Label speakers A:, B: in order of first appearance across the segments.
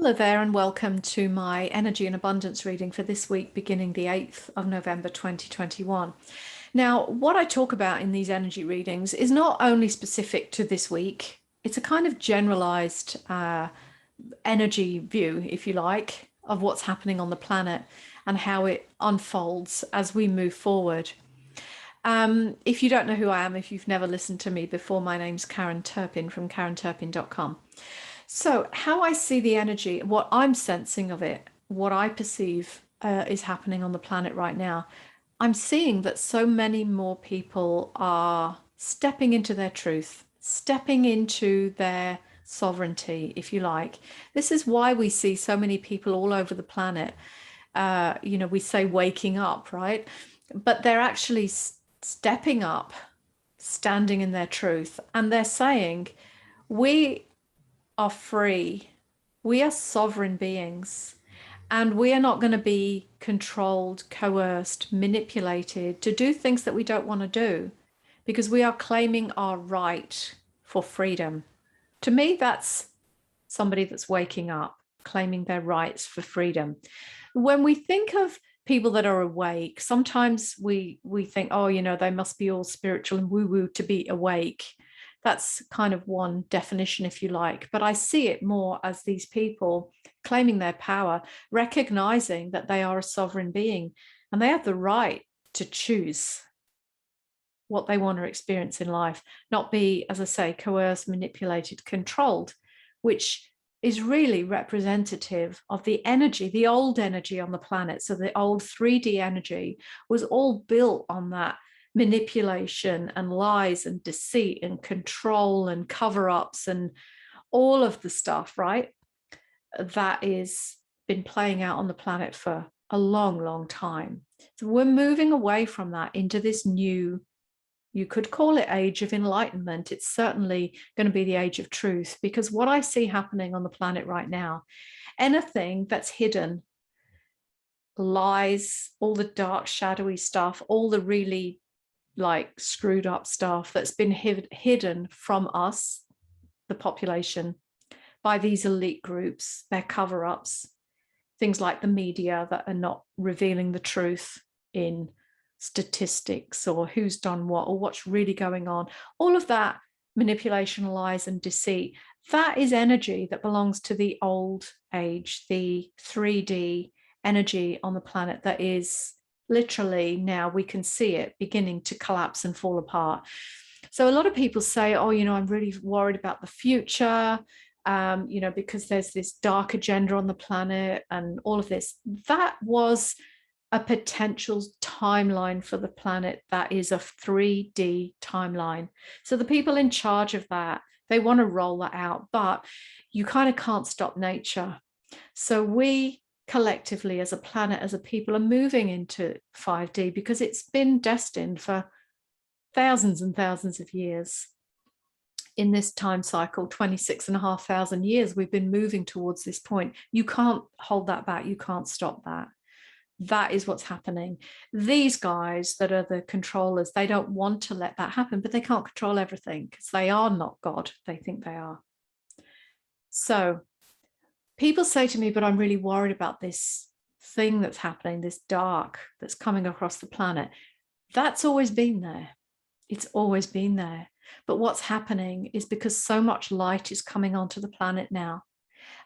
A: Hello there and welcome to my energy and abundance reading for this week beginning the 8th of November 2021. Now, what I talk about in these energy readings is not only specific to this week, it's a kind of generalized energy view, if you like, of what's happening on the planet and how it unfolds as we move forward. If you don't know who I am, if you've never listened to me before, my name's Karen Turpin from karenturpin.com. So how I see the energy, what I'm sensing of it, what I perceive is happening on the planet right now, I'm seeing that so many more people are stepping into their truth, stepping into their sovereignty, if you like. This is why we see so many people all over the planet. We say waking up, right? But they're actually stepping up, standing in their truth, and they're saying, we are free. We are sovereign beings, and we are not going to be controlled, coerced, manipulated to do things that we don't want to do, because we are claiming our right for freedom. To me, that's somebody that's waking up, claiming their rights for freedom. When we think of people that are awake, sometimes we think, oh, they must be all spiritual and woo-woo to be awake. That's kind of one definition, if you like, but I see it more as these people claiming their power, recognizing that they are a sovereign being and they have the right to choose what they want to experience in life, not be, as I say, coerced, manipulated, controlled, which is really representative of the energy, the old energy on the planet. So the old 3D energy was all built on that manipulation and lies and deceit and control and cover-ups and all of the stuff, right? That is been playing out on the planet for a long, long time. So we're moving away from that into this new, you could call it age of enlightenment. It's certainly going to be the age of truth, because what I see happening on the planet right now, anything that's hidden, lies, all the dark, shadowy stuff, all the really like screwed up stuff that's been hidden from us, the population, by these elite groups, their cover-ups, things like the media that are not revealing the truth in statistics or who's done what or what's really going on. All of that manipulation, lies and deceit, that is energy that belongs to the old age, the 3D energy on the planet that is literally, now we can see it beginning to collapse and fall apart. So a lot of people say, oh, I'm really worried about the future, because there's this dark agenda on the planet and all of this. That was a potential timeline for the planet that is a 3D timeline. So the people in charge of that, they want to roll that out, but you kind of can't stop nature. So we collectively as a planet, as a people, are moving into 5D because it's been destined for thousands and thousands of years. In this time cycle, 26,500 years, we've been moving towards this point. You can't hold that back. You can't stop that. That is what's happening. These guys that are the controllers, they don't want to let that happen, but they can't control everything because they are not God. They think they are. So people say to me, but I'm really worried about this thing that's happening, this dark that's coming across the planet. That's always been there. It's always been there. But what's happening is because so much light is coming onto the planet now.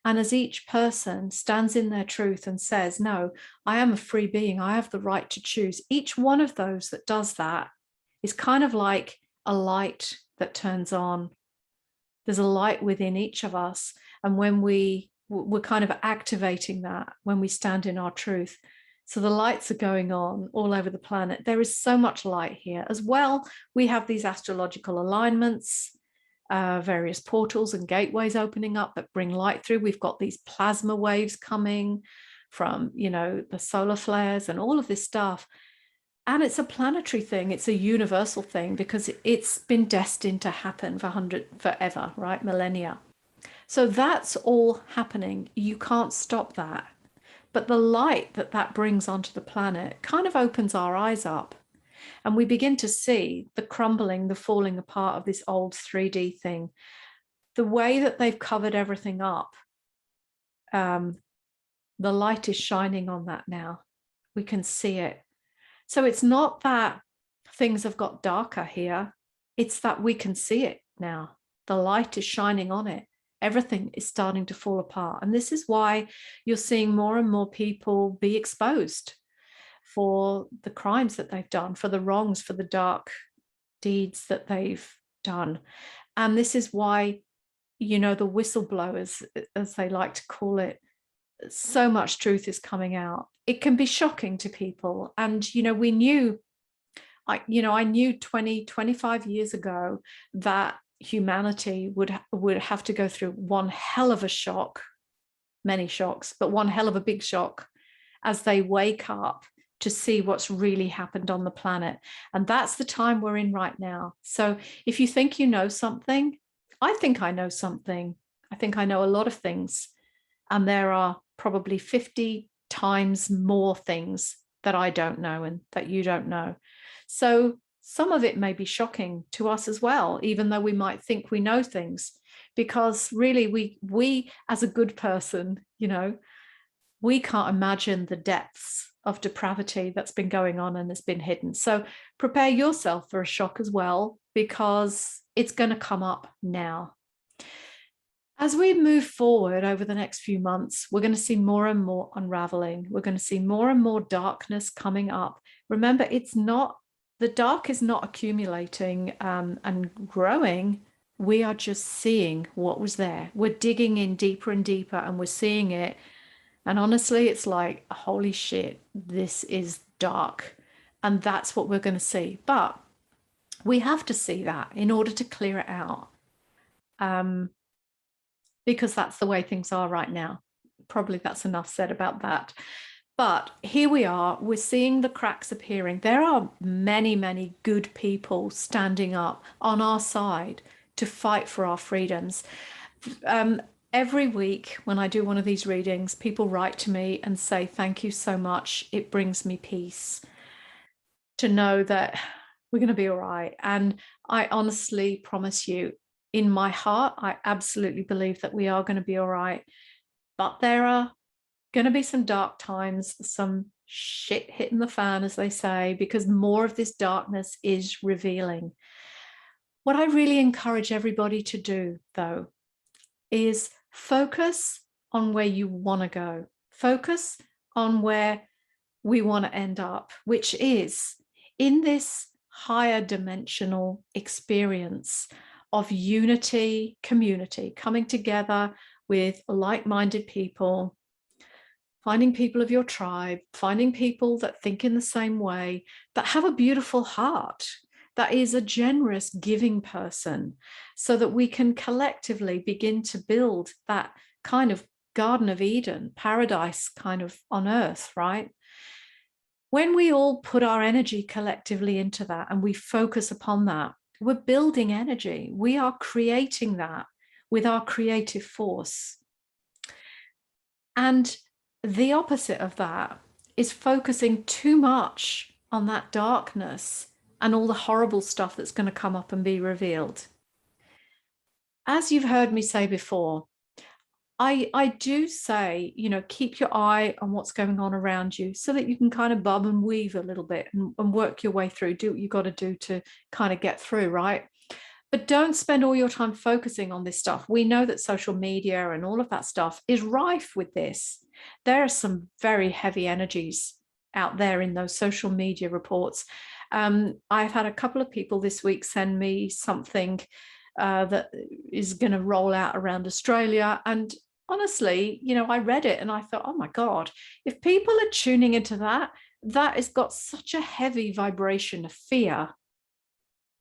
A: And as each person stands in their truth and says, no, I am a free being, I have the right to choose. Each one of those that does that is kind of like a light that turns on. There's a light within each of us. And when we're kind of activating that when we stand in our truth. So the lights are going on all over the planet. There is so much light here as well. We have these astrological alignments, various portals and gateways opening up that bring light through. We've got these plasma waves coming from, the solar flares and all of this stuff. And it's a planetary thing. It's a universal thing because it's been destined to happen forever, right? Millennia. So that's all happening. You can't stop that. But the light that brings onto the planet kind of opens our eyes up. And we begin to see the crumbling, the falling apart of this old 3D thing. The way that they've covered everything up the light is shining on that now. We can see it. So it's not that things have got darker here. It's that we can see it now. The light is shining on it. Everything is starting to fall apart. And this is why you're seeing more and more people be exposed for the crimes that they've done, for the wrongs, for the dark deeds that they've done. And this is why, you know, the whistleblowers, as they like to call it, so much truth is coming out. It can be shocking to people. And, you know, we knew, I knew 20, 25 years ago that humanity would have to go through one hell of a shock, many shocks, but one hell of a big shock as they wake up to see what's really happened on the planet. And that's the time we're in right now. So if you think you know something, I think I know something. I think I know a lot of things. And there are probably 50 times more things that I don't know and that you don't know. So some of it may be shocking to us as well, even though we might think we know things, because really we as a good person, you know, we can't imagine the depths of depravity that's been going on and has been hidden. So prepare yourself for a shock as well, because it's going to come up now. As we move forward over the next few months, we're going to see more and more unraveling. We're going to see more and more darkness coming up. Remember, the dark is not accumulating and growing. We are just seeing what was there. We're digging in deeper and deeper, and we're seeing it. And honestly, it's like, holy shit, this is dark. And that's what we're going to see. But we have to see that in order to clear it out. Because that's the way things are right now. Probably that's enough said about that. But here we are, we're seeing the cracks appearing. There are many, many good people standing up on our side to fight for our freedoms. Every week when I do one of these readings, people write to me and say, thank you so much. It brings me peace to know that we're going to be all right. And I honestly promise you, in my heart, I absolutely believe that we are going to be all right. But there are going to be some dark times, some shit hitting the fan, as they say, because more of this darkness is revealing. What I really encourage everybody to do, though, is focus on where you want to go. Focus on where we want to end up, which is in this higher dimensional experience of unity, community, coming together with like-minded people, finding people of your tribe, finding people that think in the same way, that have a beautiful heart, that is a generous, giving person, so that we can collectively begin to build that kind of Garden of Eden, paradise kind of on earth, right? When we all put our energy collectively into that and we focus upon that, we're building energy. We are creating that with our creative force. And the opposite of that is focusing too much on that darkness and all the horrible stuff that's going to come up and be revealed. As you've heard me say before, I do say, you know, keep your eye on what's going on around you so that you can kind of bob and weave a little bit and work your way through, do what you got to do to kind of get through, right? But don't spend all your time focusing on this stuff. We know that social media and all of that stuff is rife with this. There are some very heavy energies out there in those social media reports. I've had a couple of people this week send me something that is going to roll out around Australia. And honestly, you know, I read it and I thought, oh my God, if people are tuning into that, that has got such a heavy vibration of fear.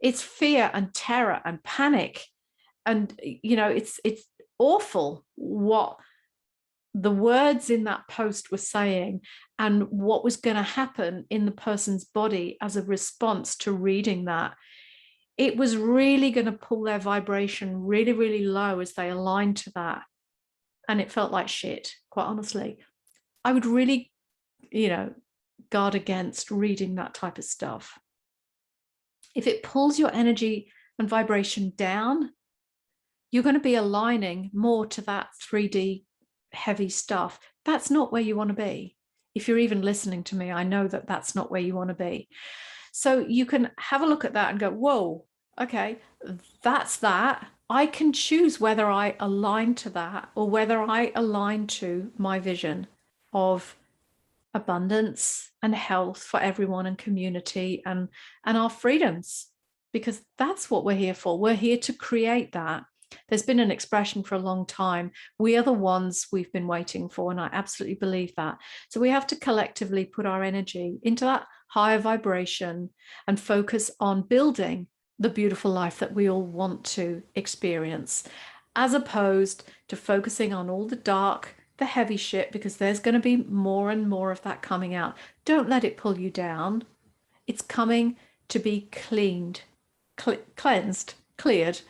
A: It's fear and terror and panic. And, you know, it's awful what the words in that post were saying and what was going to happen in the person's body as a response to reading that. It was really going to pull their vibration really, really low as they aligned to that. And it felt like shit, quite honestly. I would really, you know, guard against reading that type of stuff. If it pulls your energy and vibration down, you're going to be aligning more to that 3D heavy stuff, that's not where you want to be. If you're even listening to me, I know that that's not where you want to be. So you can have a look at that and go, whoa, okay, that's that. I can choose whether I align to that or whether I align to my vision of abundance and health for everyone and community and our freedoms, because that's what we're here for. We're here to create that. There's been an expression for a long time, we are the ones we've been waiting for, and I absolutely believe that. So we have to collectively put our energy into that higher vibration and focus on building the beautiful life that we all want to experience, as opposed to focusing on all the dark, the heavy shit, because there's going to be more and more of that coming out. Don't let it pull you down. It's coming to be cleaned, cleansed, cleared.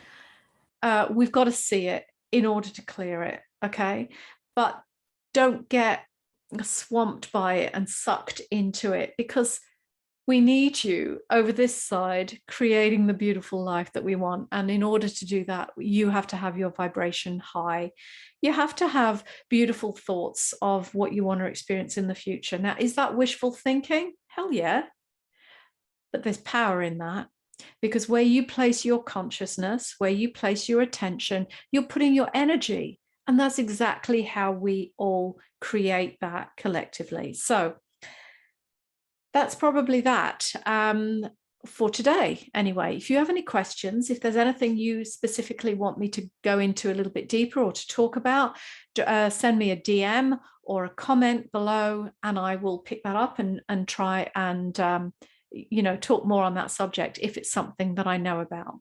A: We've got to see it in order to clear it, okay? But don't get swamped by it and sucked into it, because we need you over this side creating the beautiful life that we want. And in order to do that, you have to have your vibration high. You have to have beautiful thoughts of what you want to experience in the future. Now, is that wishful thinking? Hell yeah. But there's power in that, because where you place your consciousness, where you place your attention, you're putting your energy. And that's exactly how we all create that collectively. So that's probably that for today. Anyway, if you have any questions, if there's anything you specifically want me to go into a little bit deeper or to talk about, send me a DM or a comment below, and I will pick that up and try and talk more on that subject if it's something that I know about.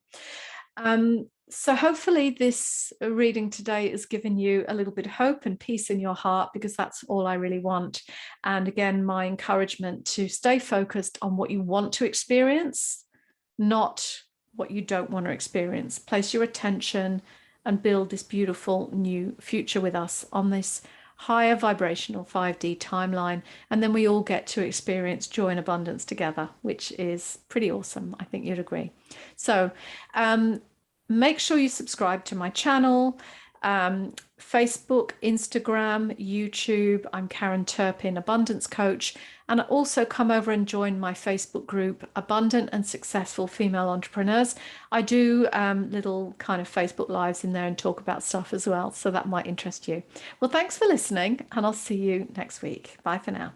A: So hopefully this reading today has given you a little bit of hope and peace in your heart, because that's all I really want. And again, my encouragement to stay focused on what you want to experience, not what you don't want to experience. Place your attention and build this beautiful new future with us on this higher vibrational 5D timeline. And then we all get to experience joy and abundance together, which is pretty awesome. I think you'd agree. So, make sure you subscribe to my channel, Facebook, Instagram, YouTube. I'm Karen Turpin, Abundance Coach. And also come over and join my Facebook group, Abundant and Successful Female Entrepreneurs. I do little kind of Facebook lives in there and talk about stuff as well. So that might interest you. Well, thanks for listening, and I'll see you next week. Bye for now.